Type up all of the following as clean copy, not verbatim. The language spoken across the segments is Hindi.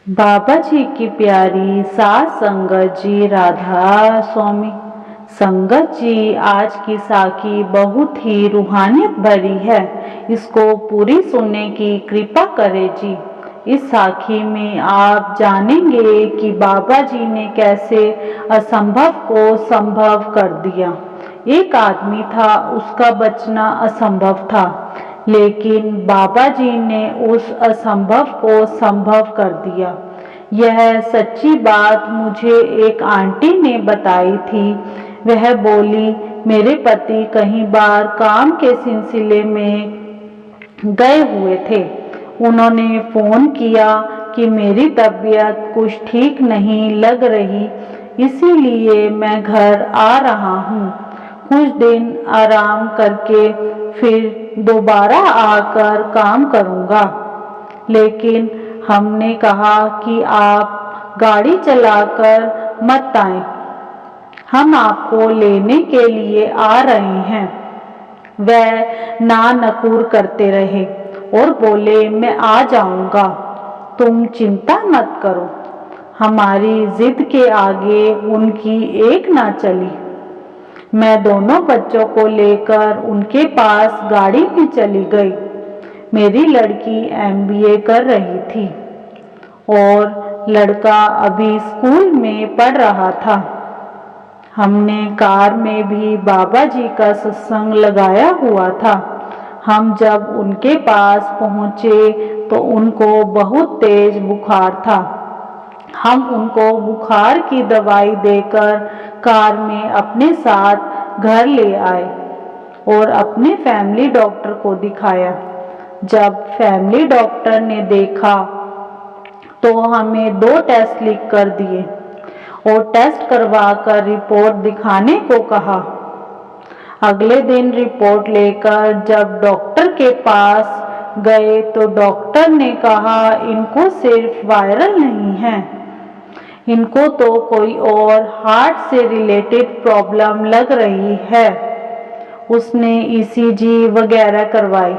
बाबा जी की प्यारी सास संगत जी, राधा स्वामी। संगत जी, आज की साखी बहुत ही रूहानियत भरी है, इसको पूरी सुनने की कृपा करें जी। इस साखी में आप जानेंगे कि बाबा जी ने कैसे असंभव को संभव कर दिया। एक आदमी था, उसका बचना असंभव था, लेकिन बाबा जी ने उस असंभव को संभव कर दिया। यह सच्ची बात मुझे एक आंटी ने बताई थी। वह बोली, मेरे पति कई बार काम के सिलसिले में गए हुए थे। उन्होंने फोन किया कि मेरी तबीयत कुछ ठीक नहीं लग रही, इसीलिए मैं घर आ रहा हूँ। कुछ दिन आराम करके फिर दोबारा आकर काम करूँगा। लेकिन हमने कहा कि आप गाड़ी चलाकर मत आएं, हम आपको लेने के लिए आ रहे हैं। वह ना नकुर करते रहे और बोले, मैं आ जाऊंगा, तुम चिंता मत करो। हमारी जिद के आगे उनकी एक ना चली। मैं दोनों बच्चों को लेकर उनके पास गाड़ी में चली गई। मेरी लड़की MBA कर रही थी और लड़का अभी स्कूल में पढ़ रहा था। हमने कार में भी बाबा जी का सत्संग लगाया हुआ था। हम जब उनके पास पहुंचे तो उनको बहुत तेज बुखार था। हम उनको बुखार की दवाई देकर कार में अपने साथ घर ले आए और अपने फैमिली डॉक्टर को दिखाया। जब फैमिली डॉक्टर ने देखा तो हमें 2 टेस्ट लिख कर दिए और टेस्ट करवाकर रिपोर्ट दिखाने को कहा। अगले दिन रिपोर्ट लेकर जब डॉक्टर के पास गए तो डॉक्टर ने कहा, इनको सिर्फ वायरल नहीं है, इनको तो कोई और हार्ट से रिलेटेड प्रॉब्लम लग रही है। उसने ECG वगैरह करवाई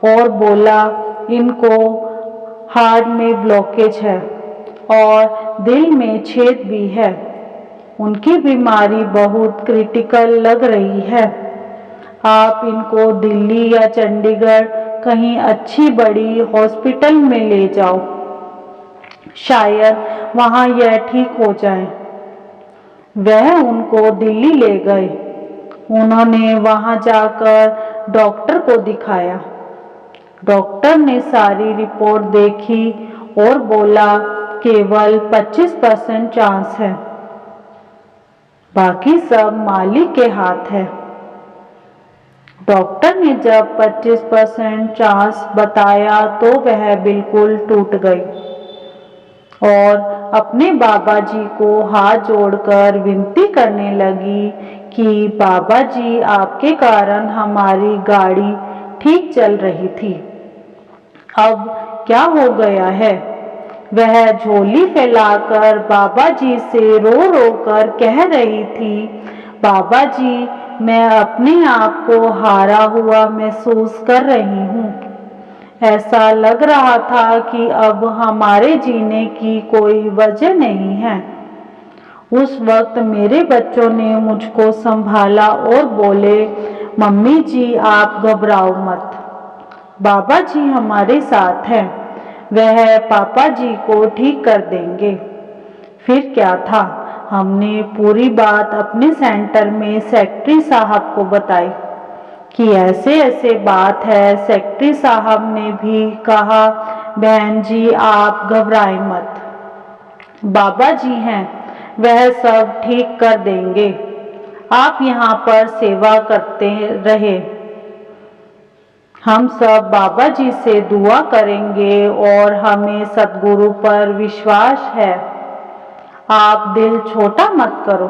और बोला, इनको हार्ट में ब्लॉकेज है और दिल में छेद भी है। उनकी बीमारी बहुत क्रिटिकल लग रही है। आप इनको दिल्ली या चंडीगढ़ कहीं अच्छी बड़ी हॉस्पिटल में ले जाओ, शायद वहां यह ठीक हो जाए। वह उनको दिल्ली ले गए। उन्होंने वहां जाकर डॉक्टर को दिखाया। डॉक्टर ने सारी रिपोर्ट देखी और बोला, केवल 25% चांस है, बाकी सब मालिक के हाथ है। डॉक्टर ने जब 25% चांस बताया तो वह बिल्कुल टूट गई और अपने बाबा जी को हाथ जोड़कर विनती करने लगी कि बाबा जी, आपके कारण हमारी गाड़ी ठीक चल रही थी, अब क्या हो गया है। वह झोली फैलाकर बाबा जी से रो रो कर कह रही थी, बाबा जी, मैं अपने आप को हारा हुआ महसूस कर रही हूँ। ऐसा लग रहा था कि अब हमारे जीने की कोई वजह नहीं है। उस वक्त मेरे बच्चों ने मुझको संभाला और बोले, मम्मी जी, आप घबराओ मत, बाबा जी हमारे साथ हैं, वह पापा जी को ठीक कर देंगे। फिर क्या था, हमने पूरी बात अपने सेंटर में सेक्रेटरी साहब को बताई कि ऐसे ऐसे बात है। सेक्रेटरी साहब ने भी कहा, बहन जी आप घबराएं मत, बाबा जी हैं, वह सब ठीक कर देंगे, आप यहाँ पर सेवा करते रहे, हम सब बाबा जी से दुआ करेंगे और हमें सद्गुरु पर विश्वास है। आप दिल छोटा मत करो,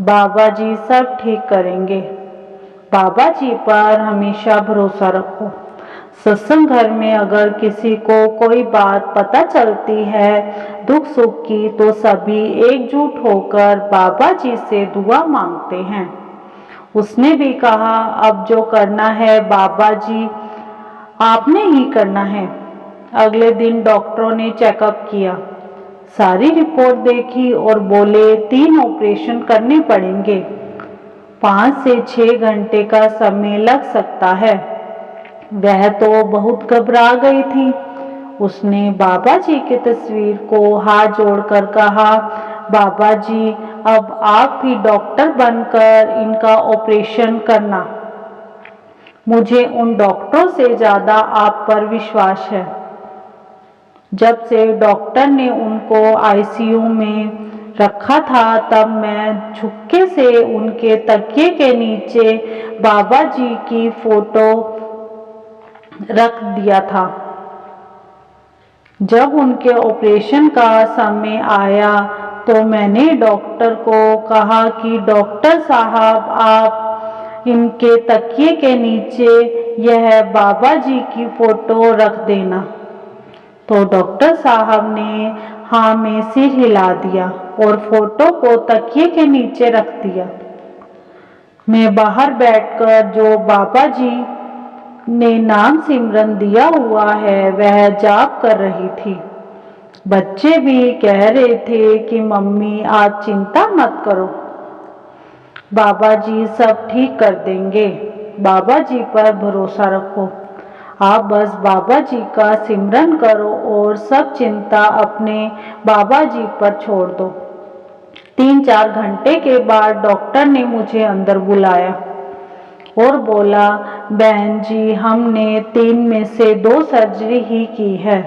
बाबा जी सब ठीक करेंगे। बाबा जी पर हमेशा भरोसा रखो। सत्संग घर में अगर किसी को कोई बात पता चलती है दुख सुख की, तो सभी एकजुट होकर बाबा जी से दुआ मांगते हैं। उसने भी कहा, अब जो करना है बाबा जी आपने ही करना है, अगले दिन डॉक्टरों ने चेकअप किया, सारी रिपोर्ट देखी और बोले 3 ऑपरेशन करने पड़ेंगे, 5 से 6 घंटे का समय लग सकता है। वह तो बहुत घबरा गई थी। उसने बाबा जी की तस्वीर को हाथ जोड़कर कहा, बाबा जी, अब आप भी डॉक्टर बनकर इनका ऑपरेशन करना। मुझे उन डॉक्टरों से ज्यादा आप पर विश्वास है। जब से डॉक्टर ने उनको आईसीयू में रखा था, तब मैं झुक्के से उनके तकिए के नीचे बाबा जी की फोटो रख दिया था। जब उनके ऑपरेशन का समय आया तो मैंने डॉक्टर को कहा कि डॉक्टर साहब, आप इनके तकिए के नीचे यह बाबा जी की फोटो रख देना। तो डॉक्टर साहब ने हाँ में सिर हिला दिया और फोटो को तकिए के नीचे रख दिया। मैं बाहर बैठकर जो बाबा जी ने नाम सिमरन दिया हुआ है वह जाप कर रही थी। बच्चे भी कह रहे थे कि मम्मी, आप चिंता मत करो, बाबा जी सब ठीक कर देंगे, बाबा जी पर भरोसा रखो, आप बस बाबा जी का सिमरन करो और सब चिंता अपने बाबा जी पर छोड़ दो। 3-4 घंटे के बाद डॉक्टर ने मुझे अंदर बुलाया और बोला, बहन जी, हमने 3 में से 2 सर्जरी ही की है,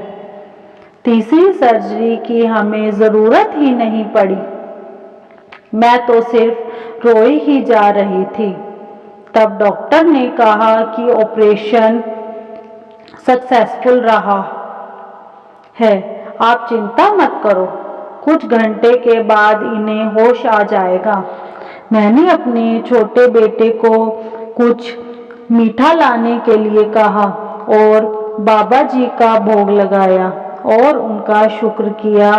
तीसरी सर्जरी की हमें जरूरत ही नहीं पड़ी। मैं तो सिर्फ रोई ही जा रही थी। तब डॉक्टर ने कहा कि ऑपरेशन सक्सेसफुल रहा है, आप चिंता मत करो, कुछ घंटे के बाद इन्हें होश आ जाएगा। मैंने अपने छोटे बेटे को कुछ मीठा लाने के लिए कहा और बाबा जी का भोग लगाया और उनका शुक्र किया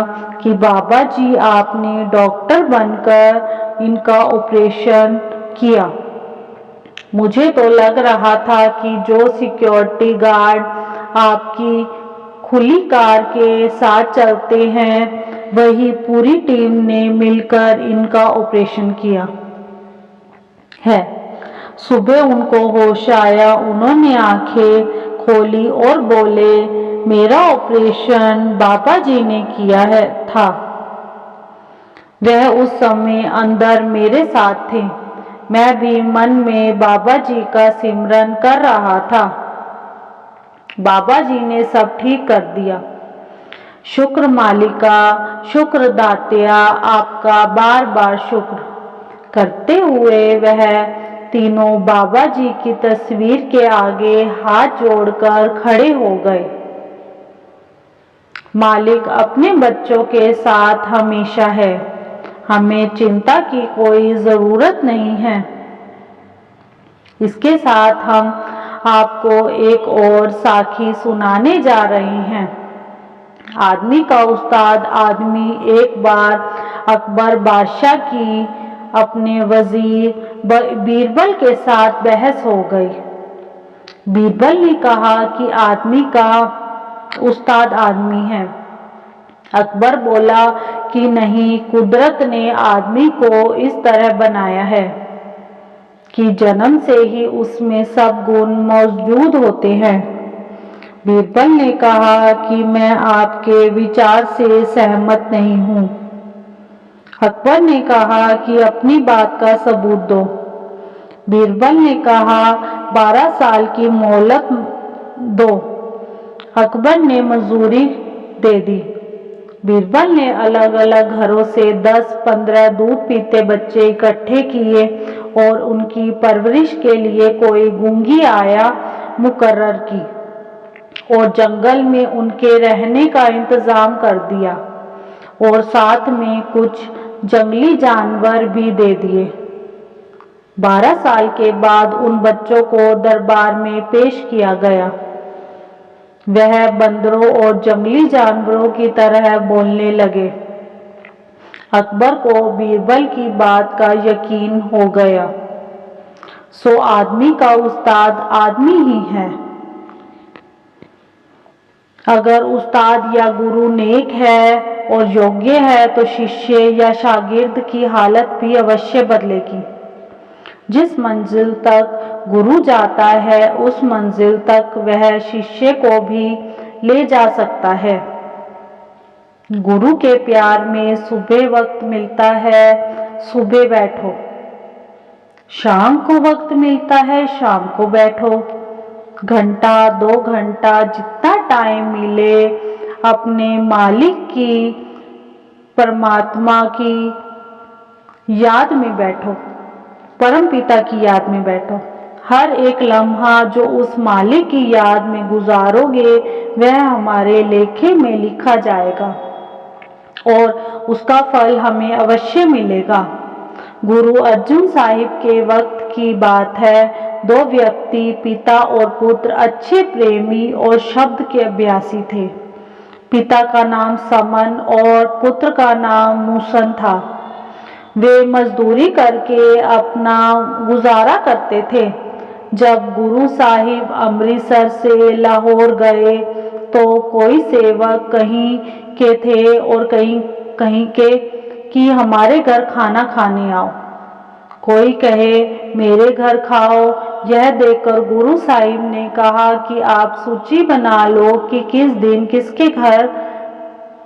कि बाबा जी, आपने डॉक्टर बनकर इनका ऑपरेशन किया। मुझे तो लग रहा था कि जो सिक्योरिटी गार्ड आपकी खुली कार के साथ चलते हैं, वही पूरी टीम ने मिलकर इनका ऑपरेशन किया है। सुबह उनको होश आया, उन्होंने आंखें खोली और बोले, मेरा ऑपरेशन बाबा जी ने किया था। वह उस समय अंदर मेरे साथ थे। मैं भी मन में बाबा जी का सिमरन कर रहा था। बाबा जी ने सब ठीक कर दिया। शुक्र मालिका, शुक्र दात्या, आपका बार बार शुक्र करते हुए वह तीनों बाबा जी की तस्वीर के आगे हाथ जोड़कर खड़े हो गए। मालिक अपने बच्चों के साथ हमेशा है, हमें चिंता की कोई जरूरत नहीं है। इसके साथ हम आपको एक और साखी सुनाने जा रहे हैं। आदमी का उस्ताद आदमी। एक बार अकबर बादशाह की अपने वजीर बीरबल के साथ बहस हो गई। बीरबल ने कहा कि आदमी का उस्ताद आदमी है। अकबर बोला कि नहीं, कुदरत ने आदमी को इस तरह बनाया है कि जन्म से ही उसमें सब गुण मौजूद होते हैं। बीरबल ने कहा कि मैं आपके विचार से सहमत नहीं हूँ। अकबर ने कहा कि अपनी बात का सबूत दो। बीरबल ने कहा 12 साल की मोहलत दो। अकबर ने मंजूरी दे दी। बीरबल ने अलग अलग घरों से 10-15 दूध पीते बच्चे इकट्ठे किए और उनकी परवरिश के लिए कोई गूंगी आया मुकर्रर की और जंगल में उनके रहने का इंतजाम कर दिया और साथ में कुछ जंगली जानवर भी दे दिए। 12 साल के बाद उन बच्चों को दरबार में पेश किया गया। वह बंदरों और जंगली जानवरों की तरह बोलने लगे। अकबर को बीरबल की बात का यकीन हो गया। सो आदमी का उस्ताद आदमी ही है। अगर उस्ताद या गुरु नेक है और योग्य है तो शिष्य या शागिर्द की हालत भी अवश्य बदलेगी। जिस मंजिल तक गुरु जाता है उस मंजिल तक वह शिष्य को भी ले जा सकता है। गुरु के प्यार में सुबह वक्त मिलता है, सुबह बैठो। शाम को वक्त मिलता है, शाम को बैठो। घंटा 2 घंटा जितना टाइम मिले अपने मालिक की, परमात्मा की याद में बैठो, परम पिता की याद में बैठो। हर एक लम्हा जो उस मालिक की याद में गुजारोगे वह हमारे लेखे में लिखा जाएगा और उसका फल हमें अवश्य मिलेगा। गुरु अर्जुन साहिब के वक्त की बात है। 2 व्यक्ति पिता और पुत्र अच्छे प्रेमी और शब्द के अभ्यासी थे। पिता का नाम समन और पुत्र का नाम मूसन था। वे मजदूरी करके अपना गुजारा करते थे। जब गुरु साहिब अमृतसर से लाहौर गए तो कोई सेवक कहीं के थे और कहीं के कि हमारे घर खाना खाने आओ, कोई कहे मेरे घर खाओ। यह देखकर गुरु साहिब ने कहा कि आप सूची बना लो कि किस दिन किसके घर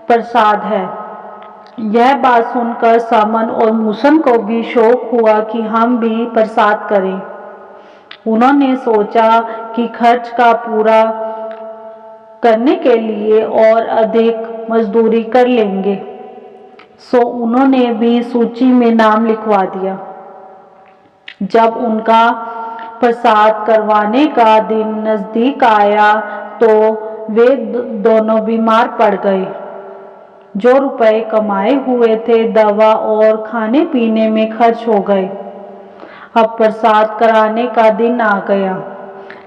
प्रसाद है। यह बात सुनकर समन और मूसन को भी शौक हुआ कि हम भी प्रसाद करें। उन्होंने सोचा कि खर्च का पूरा करने के लिए और अधिक मजदूरी कर लेंगे, सो उन्होंने भी सूची में नाम लिखवा दिया। जब उनका प्रसाद करवाने का दिन नजदीक आया तो वे दोनों बीमार पड़ गए। जो रुपए कमाए हुए थे दवा और खाने पीने में खर्च हो गए। अब प्रसाद कराने का दिन आ गया।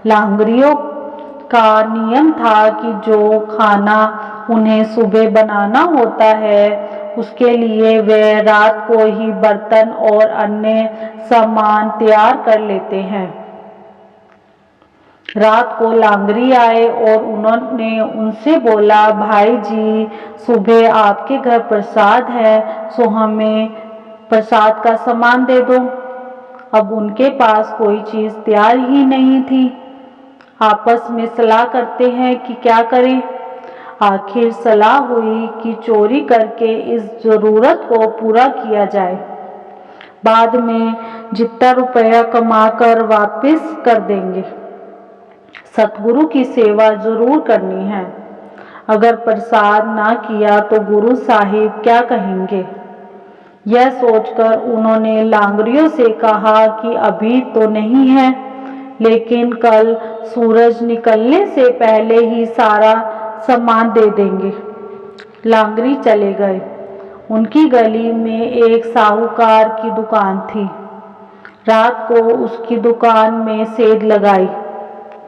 लांगरियों का नियम था कि जो खाना उन्हें सुबह बनाना होता है उसके लिए वे रात को ही बर्तन और अन्य सामान तैयार कर लेते हैं। रात को लांगरी आए और उन्होंने उनसे बोला, भाई जी सुबह आपके घर प्रसाद है, सो हमें प्रसाद का सामान दे दो। अब उनके पास कोई चीज तैयार ही नहीं थी। आपस में सलाह करते हैं कि क्या करें। आखिर सलाह हुई कि चोरी करके इस जरूरत को पूरा किया जाए, बाद में जितना रुपया कमाकर वापस कर देंगे। सतगुरु की सेवा जरूर करनी है। अगर प्रसाद ना किया तो गुरु साहिब क्या कहेंगे। यह सोचकर उन्होंने लांगरियों से कहा कि अभी तो नहीं है, लेकिन कल सूरज निकलने से पहले ही सारा सामान दे देंगे। लांगरी चले गए। उनकी गली में एक साहूकार की दुकान थी। रात को उसकी दुकान में सेध लगाई।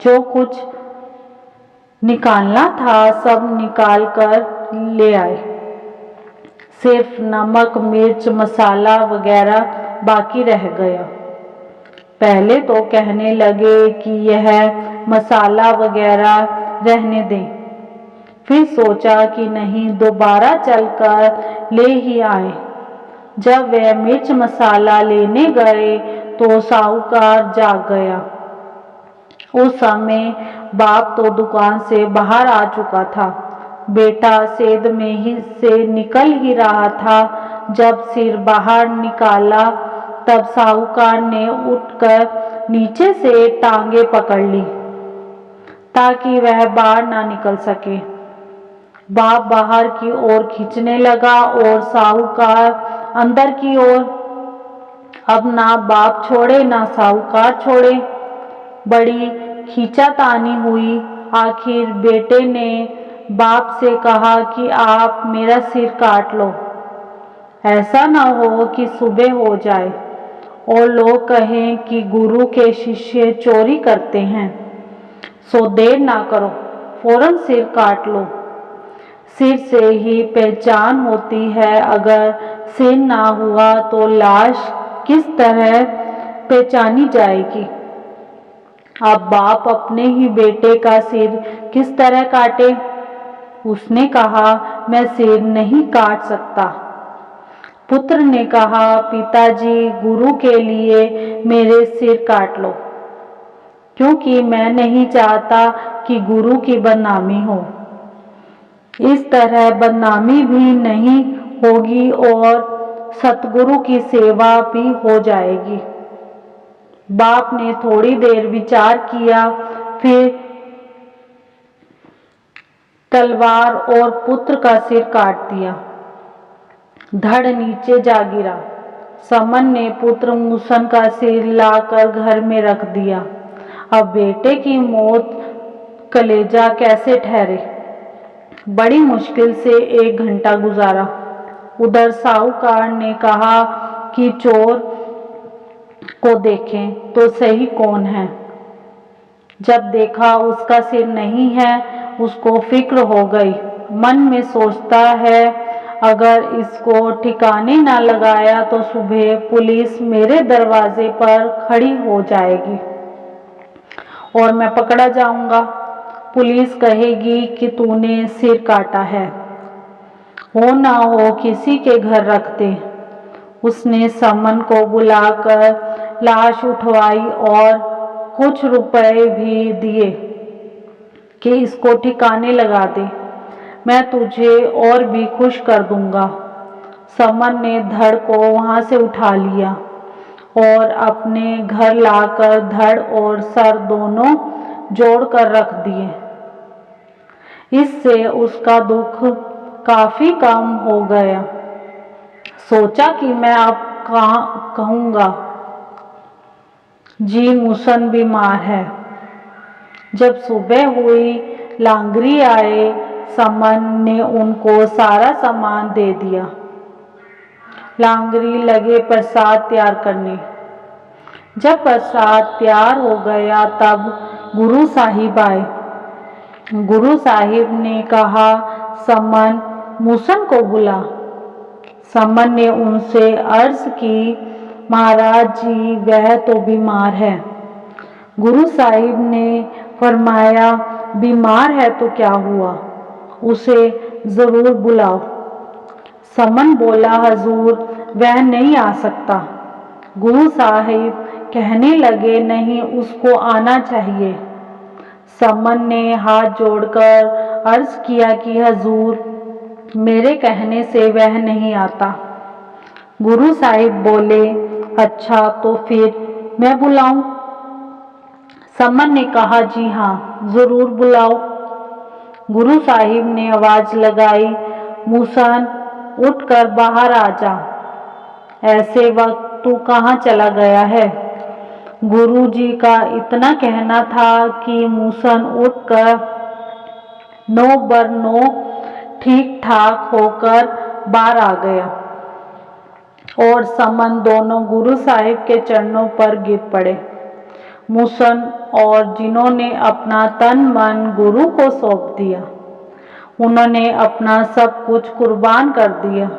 जो कुछ निकालना था सब निकाल कर ले आए। सिर्फ नमक मिर्च मसाला वगैरह बाकी रह गया। पहले तो कहने लगे कि यह मसाला वगैरह रहने दें, फिर सोचा कि नहीं दोबारा चलकर ले ही आए। जब वे मिर्च मसाला लेने गए तो साहूकार जाग गया। उस समय बाप तो दुकान से बाहर आ चुका था। बेटा सेध में ही से निकल ही रहा था। जब सिर बाहर निकाला तब साहूकार ने उठकर नीचे से टांगे पकड़ ली ताकि वह बाहर ना निकल सके। बाप बाहर की ओर खींचने लगा और साहूकार अंदर की ओर। अब ना बाप छोड़े ना साहूकार छोड़े। बड़ी खींचातानी हुई। आखिर बेटे ने बाप से कहा कि आप मेरा सिर काट लो, ऐसा ना हो कि सुबह हो जाए और लोग कहें कि गुरु के शिष्य चोरी करते हैं। सो देर ना करो, फौरन सिर काट लो। सिर से ही पहचान होती है, अगर सिर ना हुआ तो लाश किस तरह पहचानी जाएगी। अब बाप अपने ही बेटे का सिर किस तरह काटे। उसने कहा, मैं सिर नहीं काट सकता। पुत्र ने कहा, पिताजी, गुरु के लिए मेरे सिर काट लो, क्योंकि मैं नहीं चाहता कि गुरु की बदनामी हो। इस तरह बदनामी भी नहीं होगी और सतगुरु की सेवा भी हो जाएगी। बाप ने थोड़ी देर विचार किया, फिर तलवार और पुत्र का सिर काट दिया। धड़ नीचे जा गिरा। समन ने पुत्र मूसन का सिर लाकर घर में रख दिया। अब बेटे की मौत कलेजा कैसे ठहरे। बड़ी मुश्किल से 1 घंटा गुजारा। उधर साहूकार ने कहा कि चोर को देखें तो सही कौन है। जब देखा उसका सिर नहीं है, उसको फिक्र हो गई। मन में सोचता है, अगर इसको ठिकाने ना लगाया तो सुबह पुलिस मेरे दरवाजे पर खड़ी हो जाएगी और मैं पकड़ा जाऊंगा। पुलिस कहेगी कि तूने सिर काटा है। हो ना हो किसी के घर रख दे। उसने समन को बुलाकर लाश उठवाई और कुछ रुपए भी दिए कि इसको ठिकाने लगा दे, मैं तुझे और भी खुश कर दूंगा। समन ने धड़ को वहां से उठा लिया और अपने घर लाकर धड़ और सर दोनों जोड़कर रख दिए। इससे उसका दुख काफी कम हो गया। सोचा कि मैं अब कहाँ कहूँगा, जी मूसन बीमार है। जब सुबह हुई, लांगरी आए। समन ने उनको सारा सामान दे दिया। लांगरी लगे प्रसाद तैयार करने। जब प्रसाद तैयार हो गया तब गुरु साहिब आए। गुरु साहिब ने कहा, समन मूसन को बुला। समन ने उनसे अर्ज की, महाराज जी, वह तो बीमार है। गुरु साहिब ने फरमाया, बीमार है तो क्या हुआ, उसे जरूर बुलाओ। समन बोला, हजूर, वह नहीं आ सकता। गुरु साहिब कहने लगे, नहीं, उसको आना चाहिए। समन ने हाथ जोड़कर अर्ज किया कि हजूर, मेरे कहने से वह नहीं आता। गुरु साहिब बोले, अच्छा तो फिर मैं बुलाऊं? समन ने कहा, जी हाँ, जरूर बुलाओ। गुरु साहिब ने आवाज लगाई, मूसन, उठकर बाहर आ जा। ऐसे वक्त तू कहाँ चला गया है? गुरु जी का इतना कहना था कि मूसन उठकर 9 ठीक ठाक होकर बाहर आ गया और समन दोनों गुरु साहिब के चरणों पर गिर पड़े। मूसन और जिन्होंने अपना तन मन गुरु को सौंप दिया, उन्होंने अपना सब कुछ कुर्बान कर दिया,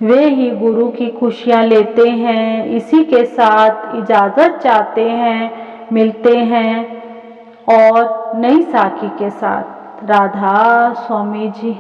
वे ही गुरु की खुशियाँ लेते हैं। इसी के साथ इजाज़त चाहते हैं। मिलते हैं और नई साखी के साथ। राधा स्वामी जी।